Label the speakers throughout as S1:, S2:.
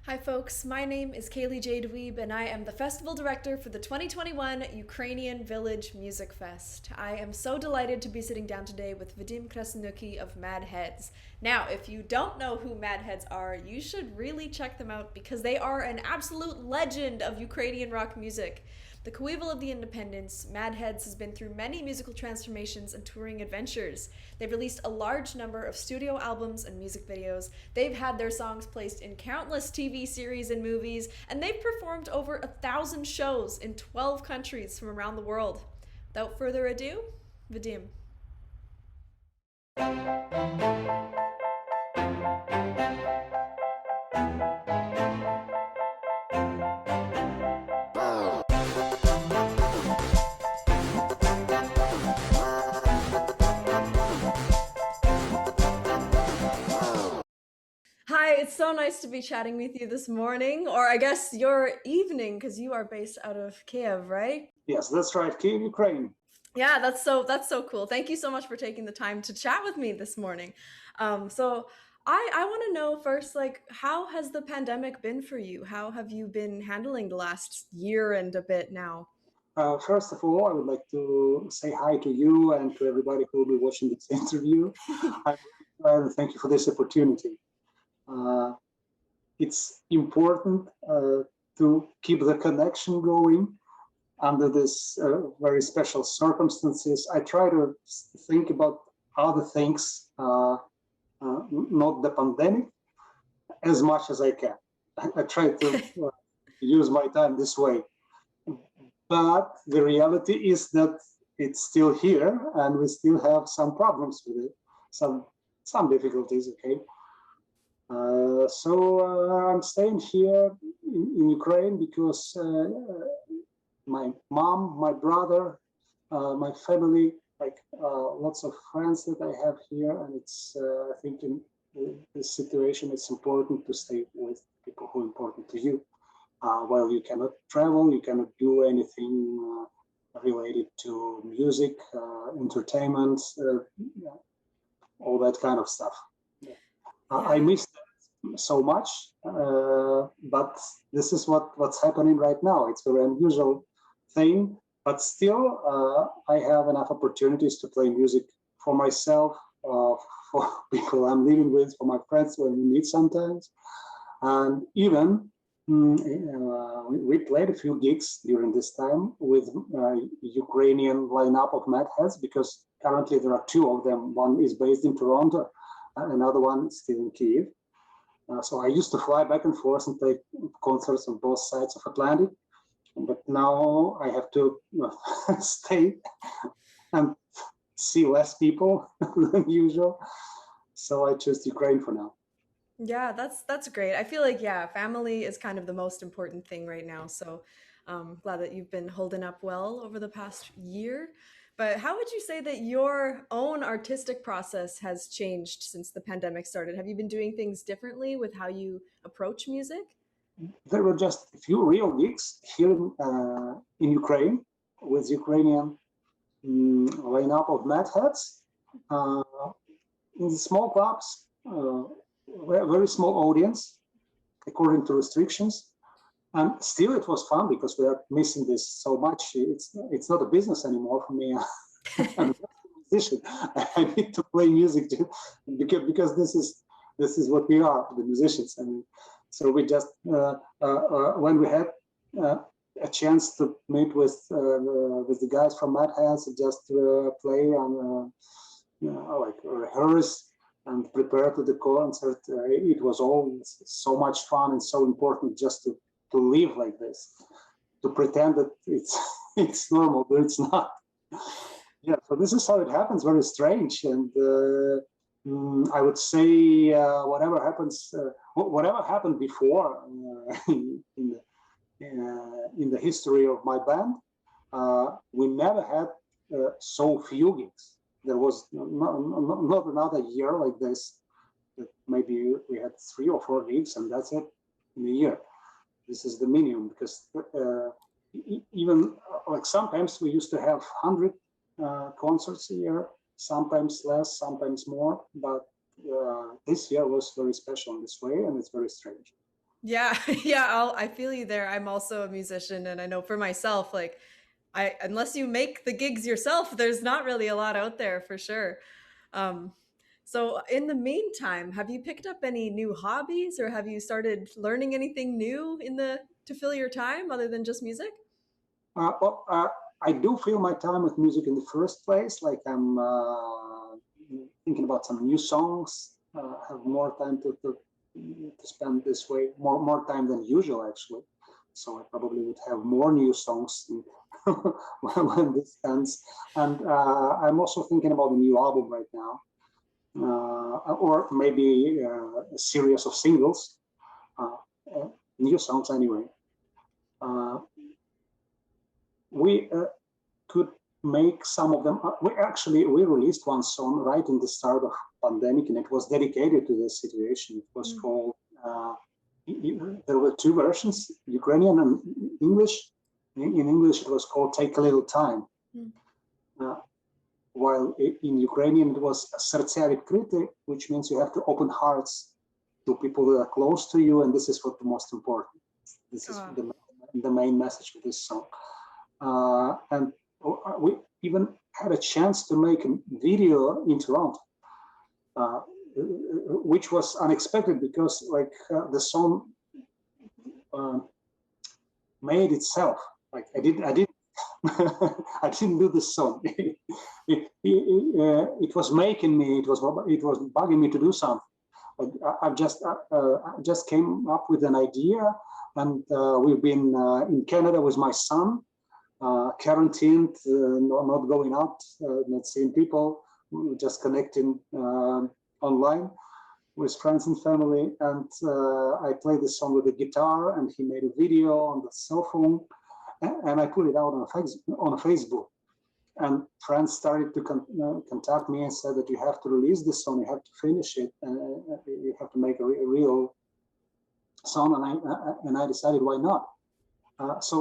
S1: Hi folks, my name is Kaeley Jade Wiebe and I am the festival director for the 2021 Ukrainian Village Music Fest. I am so delighted to be sitting down today with Vadym of Mad Heads. Now, if you don't know who Mad Heads are, you should really check them out because they are an absolute legend of Ukrainian rock music. The coeval of the independence, Mad Heads has been through many musical transformations and touring adventures. They've released a large number of studio albums and music videos. They've had their songs placed in countless TV series and movies, and they've performed over 1,000 shows in 12 countries from around the world. Without further ado, Vadym. Hi, it's so nice to be chatting with you this morning, or I guess your evening, because you are based out of Kiev, right?
S2: Yes, that's right. Kiev, Ukraine.
S1: Yeah, that's so cool. Thank you so much for taking the time to chat with me this morning. So I want to know first, like, how has the pandemic been for you? How have you been handling the last year and a bit now?
S2: First of all, I would like to say hi to you and to everybody who will be watching this interview. I'm really glad and thank you for this opportunity. Uh, it's important to keep the connection going under this very special circumstances. I try to think about other things, not the pandemic, as much as I can. I try to use my time this way. But the reality is that it's still here, and we still have some problems with it, some difficulties. Okay, so I'm staying here in Ukraine because my mom, my brother, my family, like lots of friends that I have here, and it's I think in this situation it's important to stay with people who are important to you. While you cannot travel, you cannot do anything related to music, entertainment, all that kind of stuff. I
S1: Yeah.
S2: miss that so much, but this is what's happening right now. It's a very unusual thing, but still, I have enough opportunities to play music for myself, for people I'm living with, for my friends when we meet sometimes, and even we played a few gigs during this time with Ukrainian lineup of Mad Heads because currently there are two of them. One is based in Toronto, another one is still in Kiev. So I used to fly back and forth and play concerts on both sides of Atlantic, but now I have to stay and see less people than usual. So I chose Ukraine for now.
S1: Yeah, that's great. I feel like yeah, family is kind of the most important thing right now. So glad that you've been holding up well over the past year. But how would you say that your own artistic process has changed since the pandemic started? Have you been doing things differently with how you approach music?
S2: There were just a few real gigs here in Ukraine with Ukrainian lineup of Mad Heads uh, in the small clubs, very small audience according to restrictions. And still, it was fun because we are missing this so much. It's not a business anymore for me. I'm a musician. I need to play music too, because this is what we are, the musicians. And so we just when we had a chance to meet with the guys from Mad Hands, just play and like rehearse and prepare to the concert. It was all so much fun and so important just to live like this, to pretend that it's it's normal, but it's not. Yeah, so this is how it happens. Very strange, and I would say whatever happened before in the history of my band, we never had so few gigs. There was not another year like this. That maybe we had 3 or 4 gigs, and that's it in a year. This is the minimum because even like sometimes we used to have 100 concerts a year, sometimes less, sometimes more. But this year was very special in this way, and it's very strange.
S1: Yeah, yeah, I feel you there. I'm also a musician, and I know for myself, like, I unless you make the gigs yourself, there's not really a lot out there for sure. Um, so in the meantime, have you picked up any new hobbies, or have you started learning anything new in the to fill your time other than just music?
S2: Well, I do fill my time with music in the first place. Like I'm thinking about some new songs. Have more time to spend this way, more time than usual actually. So I probably would have more new songs when this ends. And I'm also thinking about a new album right now, or maybe a series of singles, uh, new songs anyway. Uh, we could make some of them. We released one song right in the start of pandemic, and it was dedicated to this situation. It was
S1: Mm.
S2: called. There were two versions, Ukrainian and English. In English, it was called "Take a Little Time,"
S1: Mm.
S2: uh, while in Ukrainian it was "Серця відкрити," which means you have to open hearts to people that are close to you, and this is what the most important. This is
S1: Ah.
S2: the main message of this song. And we even had a chance to make a video in Toronto, uh, which was unexpected because like the song uh, made itself. Like I didn't do the song. It was making me. It was bugging me to do something. I just came up with an idea, and we've been in Canada with my son, quarantined, not going out, not seeing people, just connecting online with friends and family. And I played the song with the guitar, and he made a video on the cell phone, and I put it out on Facebook. And friends started to contact me and said that you have to release this song, you have to finish it, and you have to make a real song. And I decided why not. So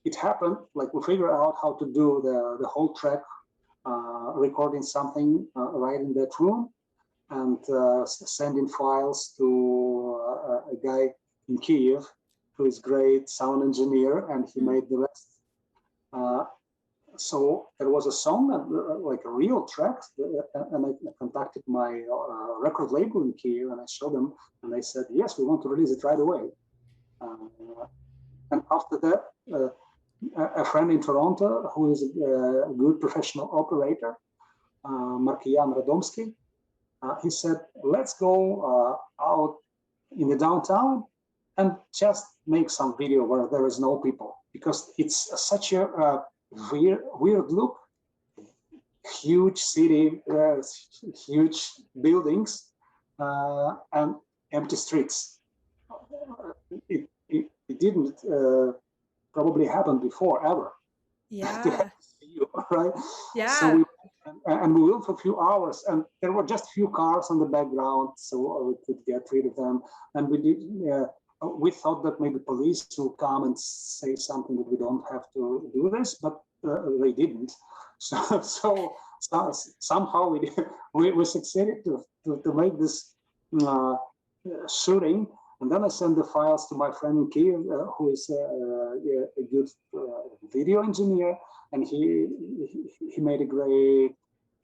S2: it happened. Like we figured out how to do the whole track, recording something right in that room, and sending files to a guy in Kiev who is great sound engineer, and he
S1: Mm.
S2: made the rest. Uh, so there was a song, like a real track, and I contacted my record label in Kiev, and I showed them, and they said, yes, we want to release it right away. And after that, a friend in Toronto who is a good professional operator, Markian Radomski, he said, let's go out in the downtown and just make some video where there is no people, because it's such a weird look. Huge city, huge buildings, and empty streets. It didn't probably happen before ever. To have
S1: Yeah.
S2: to see you, right? So
S1: Yeah.
S2: we went for a few hours, and there were just a few cars on the background, so we could get rid of them. And we thought that maybe police will come and say something that we don't have to do this, but they didn't. So somehow we succeeded to make this uh, shooting. And then I sent the files to my friend in Kiev, who is a good video engineer, and he made a great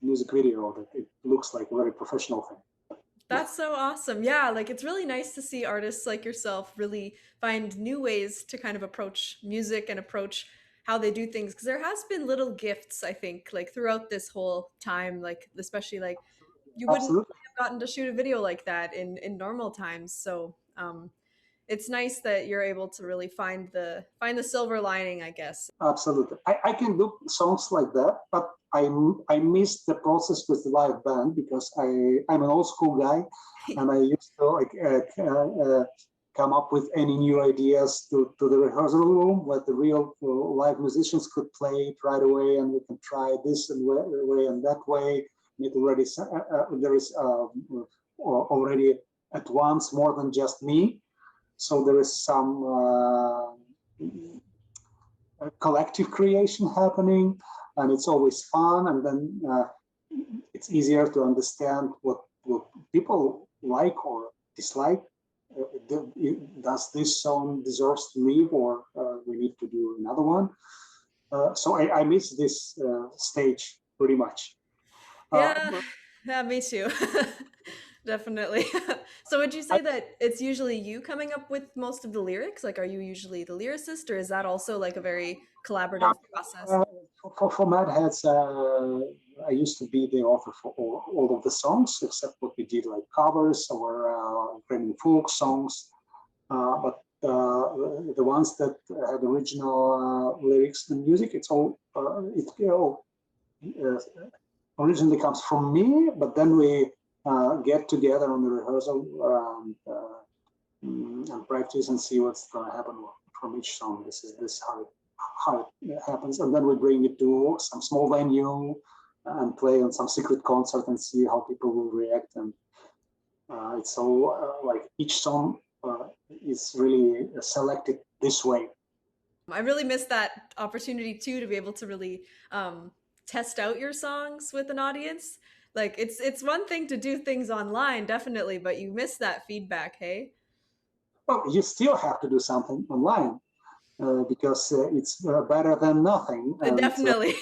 S2: music video that it looks like a very professional thing. Yeah,
S1: That's so awesome. Yeah, like it's really nice to see artists like yourself really find new ways to kind of approach music and approach how they do things, because there has been little gifts, I think, like throughout this whole time, like especially like you wouldn't really
S2: absolutely.
S1: have gotten to shoot a video like that in normal times. So it's nice that you're able to really find the silver lining, I guess.
S2: Absolutely. I can do songs like that, but I miss the process with the live band because I'm an old school guy, and I used to like come up with any new ideas to the rehearsal room where the real live musicians could play it right away, and we can try this and way and that way. And it already there is already at once more than just me, so there is some collective creation happening, and it's always fun. And then it's easier to understand what people like or dislike does this song deserves to live, or we need to do another one? So I miss this stage pretty much.
S1: Yeah, yeah, me too. Definitely. So would you say that it's usually you coming up with most of the lyrics? Like, are you usually the lyricist, or is that also like a very collaborative process?
S2: Uh, for Mad Heads, I used to be the author for all of the songs, except what we did, like covers or Ukrainian folk songs. But the ones that had original lyrics and music, it's all uh, originally comes from me. But then we get together on the rehearsal and practice and see what's going to happen from each song. This how it happens, and then we bring it to some small venue and play on some secret concert and see how people will react. And it's all like each song is really selected this way.
S1: I really miss that opportunity too to be able to really test out your songs with an audience. Like it's one thing to do things online, definitely, but you miss that feedback, hey?
S2: Well, you still have to do something online because it's better than nothing. And
S1: Definitely.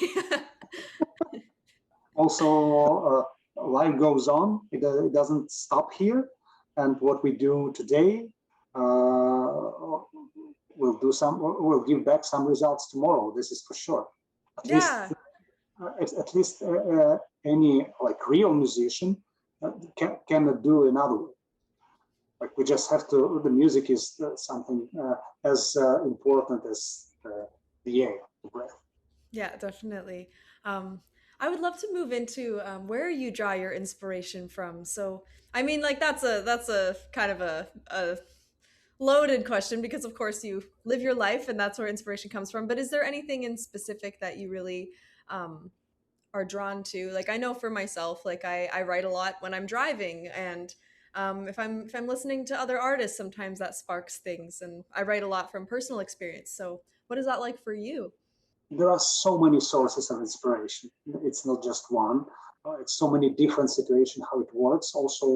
S2: also, life goes on. It doesn't stop here. And what we do today will give back some results tomorrow. This is for sure. At least,
S1: Yeah.
S2: at least any like real musician cannot do another way. Like we just have to. The music is something as important as the air, the breath.
S1: Yeah, definitely. Um, I would love to move into where you draw your inspiration from. So, I mean, like that's a kind of a loaded question because, of course, you live your life and that's where inspiration comes from. But is there anything in specific that you really um, are drawn to? Like, I know for myself, like I write a lot when I'm driving, and if I'm listening to other artists, sometimes that sparks things, and I write a lot from personal experience. So, what is that like for you?
S2: There are so many sources of inspiration. It's not just one. It's so many different situations how it works. Also,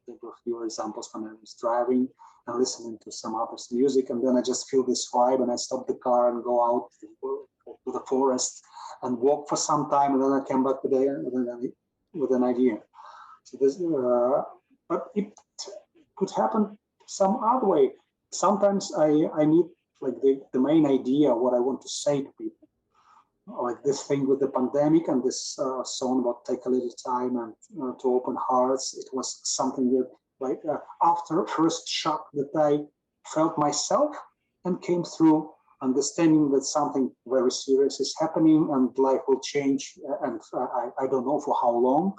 S2: there were a few examples when I was driving and listening to some artist's music, and then I just feel this vibe, and I stop the car and go out to the forest and walk for some time, and then I come back with an idea. So this, but it could happen some other way. Sometimes I need like the main idea, what I want to say to people. Like this thing with the pandemic and this song about take a little time and to open hearts. It was something that like after first shock that I felt myself and came through understanding that something very serious is happening and life will change and I don't know for how long.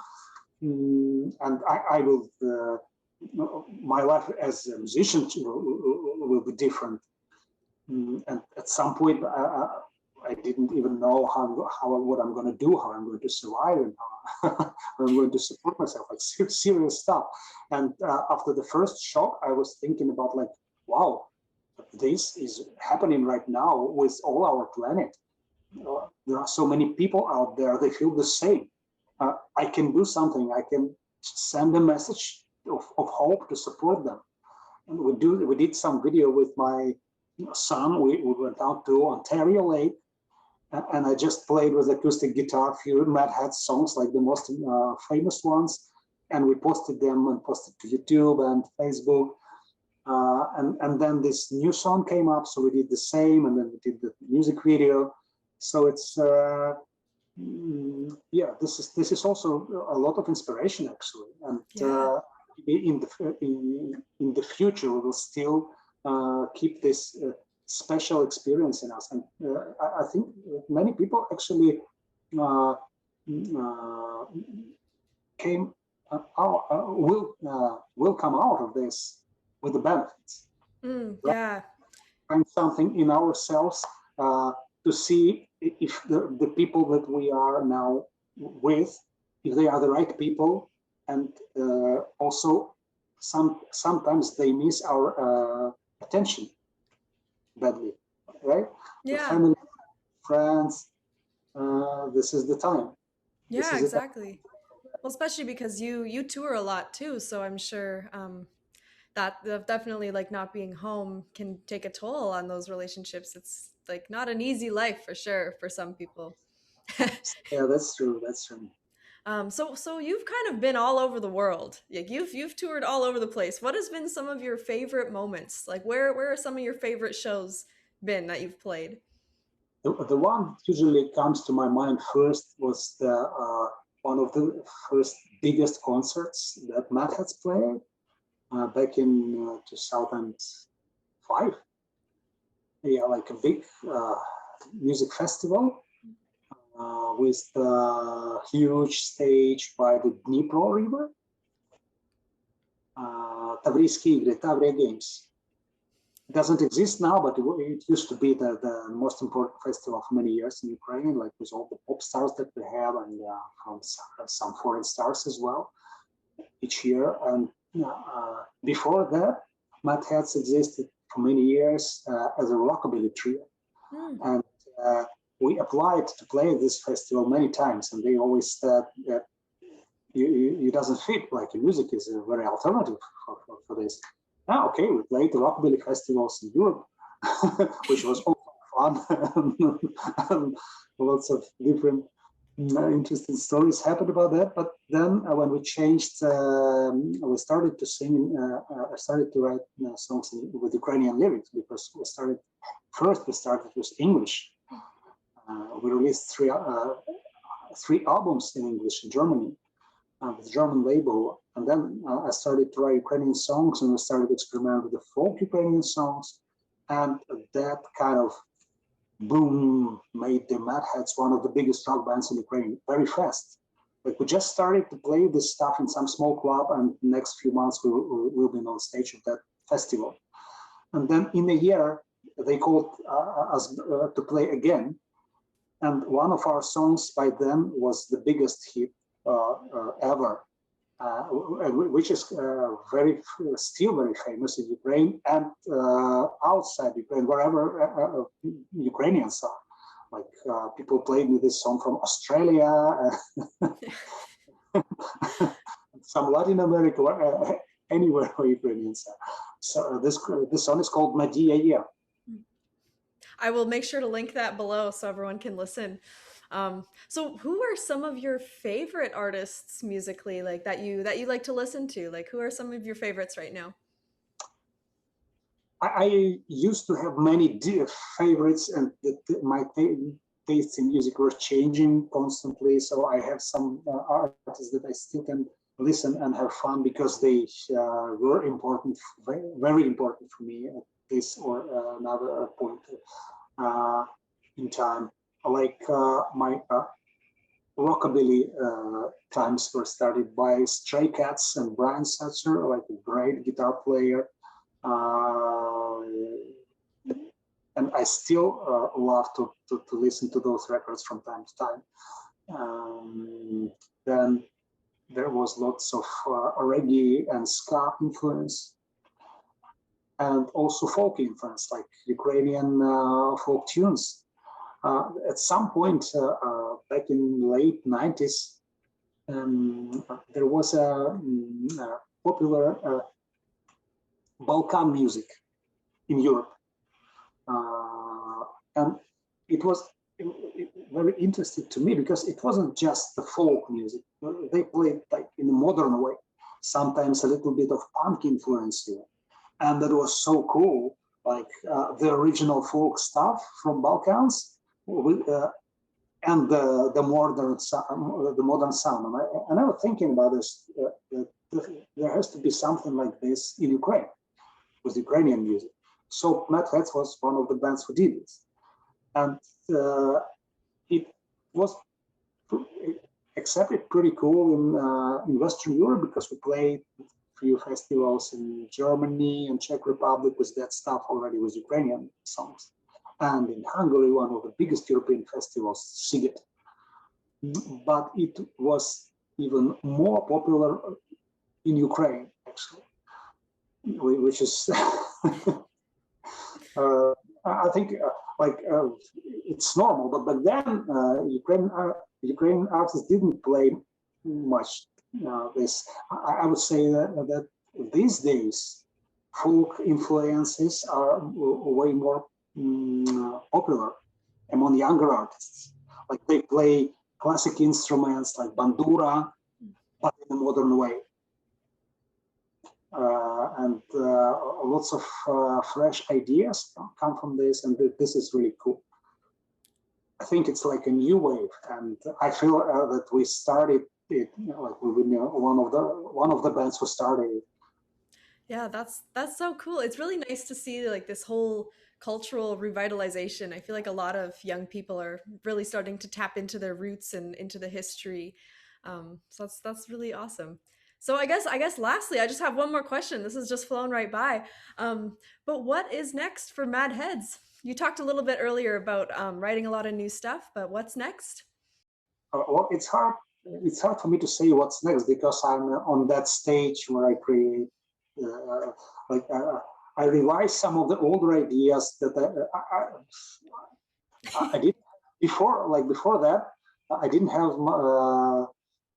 S2: And I will my life as a musician will be different. And at some point, I didn't even know how what I'm going to do, how I'm going to survive, and how I'm going to support myself, like serious stuff. And after the first shock, I was thinking about like, wow, this is happening right now with all our planet. There are so many people out there; they feel the same. I can do something. I can send a message of hope to support them. And we did some video with my son. We went out to Ontario Lake, and I just played with acoustic guitar a few Mad Hat songs, like the most famous ones, and we posted them and posted to YouTube and Facebook. And then this new song came up, so we did the same, and then we did the music video. So it's yeah, this is also a lot of inspiration actually, and
S1: Yeah.
S2: in the future we will still keep this special experience in us, and I think many people actually uh, uh, came out, will come out of this with the benefits. Right?
S1: Yeah.
S2: Find something in ourselves to see if the people that we are now with, if they are the right people, and also sometimes they miss our attention badly, right? The
S1: Yeah.
S2: family, friends, this is the time. This
S1: Yeah,
S2: is it.
S1: exactly. Well, especially because you tour a lot too, so I'm sure that definitely like not being home can take a toll on those relationships. It's like not an easy life for sure for some people.
S2: Yeah, that's true. That's true.
S1: So you've kind of been all over the world. Like you've toured all over the place. What has been some of your favorite moments? Like where are some of your favorite shows been that you've played?
S2: The one that usually comes to my mind first was the one of the first biggest concerts that Matt has played back in 2005. Yeah, like a big music festival with the huge stage by the Dnipro River, Тавriiske игры, Tavria Games. It doesn't exist now, but it used to be the most important festival for many years in Ukraine, like with all the pop stars that we have and from some foreign stars as well each year. And before that, Mad Hats existed for many years as a rockabilly trio.
S1: Mm.
S2: And we applied to play this festival many times, and they always said that you doesn't fit, like your music is very alternative for this. Okay, we played the rockabilly festivals in Europe, which was also fun, and lots of different interesting stories happened about that. But then when we changed, we started to sing, I started to write songs with Ukrainian lyrics, because we started with English. We released three albums in English in Germany with German label. And then I started to write Ukrainian songs, and I started experimenting with the folk Ukrainian songs. And that kind of boom made the Mad Hats one of the biggest rock bands in Ukraine very fast. Like we just started to play this stuff in some small club, and the next few months we'll be on stage of that festival. And then in a year, they called us to play again. And one of our songs by then was the biggest hit ever, which is still very famous in Ukraine and outside Ukraine, wherever Ukrainians are. Like people played me this song from Australia, some Latin America, anywhere where Ukrainians are. So this song is called Nadia Yeah.
S1: I will make sure to link that below so everyone can listen. So who are some of your favorite artists musically, like that you like to listen to? Like who are some of your favorites right now?
S2: I used to have many favorites, and my tastes in music were changing constantly. So I have some artists that I still can listen and have fun because they were important, very important for me at this or another point in time. Like my rockabilly times were started by Stray Cats and Brian Setzer, like a great guitar player. And I still love to listen to those records from time to time. Then there was lots of reggae and ska influence, and also folk influence, like Ukrainian folk tunes. At some point back in late 90s, there was a popular Balkan music in Europe. And it was very interesting to me because it wasn't just the folk music. They played like in a modern way, sometimes a little bit of punk influence here. And that was so cool, like the original folk stuff from Balkans and the modern sound. And I was thinking about this, there has to be something like this in Ukraine with Ukrainian music. So Mad Hats was one of the bands who did this. And it was accepted pretty cool in Western Europe because we played a few festivals in Germany and Czech Republic with that stuff already with Ukrainian songs. And in Hungary, one of the biggest European festivals, Sziget. But it was even more popular in Ukraine, actually, which is, I think, it's normal. But back then, Ukrainian artists didn't play much this. I would say that these days, folk influences are way more popular among younger artists. Like they play classic instruments like bandura, but in a modern way. And lots of fresh ideas come from this, and this is really cool. I think it's like a new wave, and I feel that we started it, like we were one of the bands who started it.
S1: Yeah, that's so cool. It's really nice to see like this whole cultural revitalization. I feel like a lot of young people are really starting to tap into their roots and into the history. So that's really awesome. So I guess lastly, I just have one more question. This has just flown right by. But what is next for Mad Heads? You talked a little bit earlier about writing a lot of new stuff, but what's next?
S2: Well, it's hard. It's hard for me to say what's next because I'm on that stage where I create, uh, like I revise some of the older ideas that I did before. Like before that, I didn't have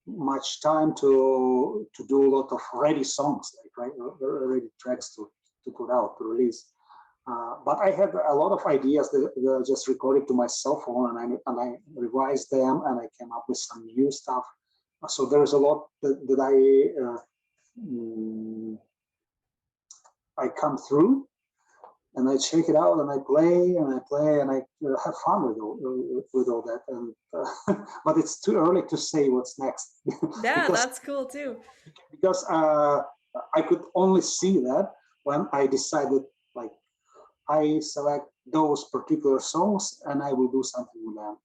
S2: much time to do a lot of ready songs, like right, ready tracks to put out to release. But I had a lot of ideas that I just recorded to my cell phone, and I revised them, and I came up with some new stuff. So there's a lot that mm, I come through, and I check it out, and I play, and I have fun with all that. And but it's too early to say what's next
S1: Yeah,
S2: because
S1: that's cool too.
S2: because I could only see that when I decided, like, I select those particular songs and I will do something with them.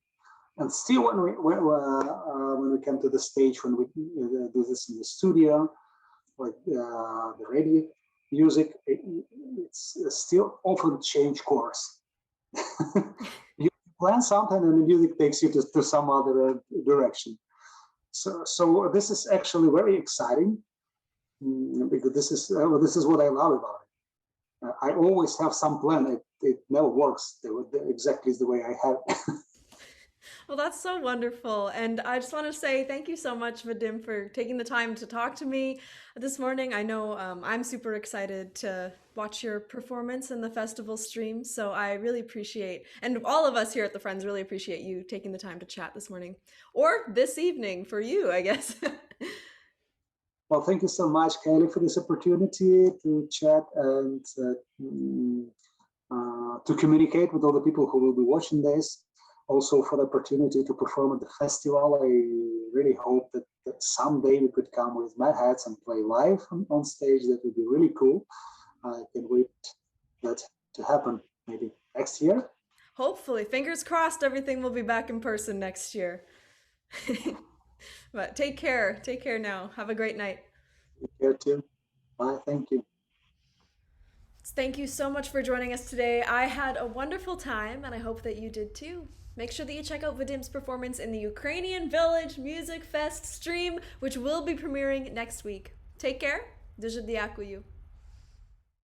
S2: And still, when we come to the stage when we do this in the studio, like the radio music, it's still often change course. You plan something and the music takes you to some other direction. So this is actually very exciting because this is what I love about it. I always have some plan. It never works exactly the way I have.
S1: Well, that's so wonderful. And I just want to say thank you so much, Vadim, for taking the time to talk to me this morning. I know I'm super excited to watch your performance in the festival stream. So I really appreciate, and all of us here at the Friends really appreciate you taking the time to chat this morning or this evening for you, I guess.
S2: Well, thank you so much, Kaeley, for this opportunity to chat and to communicate with all the people who will be watching this. Also for the opportunity to perform at the festival. I really hope that someday we could come with Mad Hats and play live on stage. That would be really cool. I can wait that to happen maybe next year.
S1: Hopefully, fingers crossed, everything will be back in person next year. But take care. Take care now. Have a great night.
S2: Take care too. Bye. Thank you.
S1: Thank you so much for joining us today. I had a wonderful time, and I hope that you did too. Make sure that you check out Vadym's performance in the Ukrainian Village Music Fest stream, which will be premiering next week. Take care. Дуже дякую.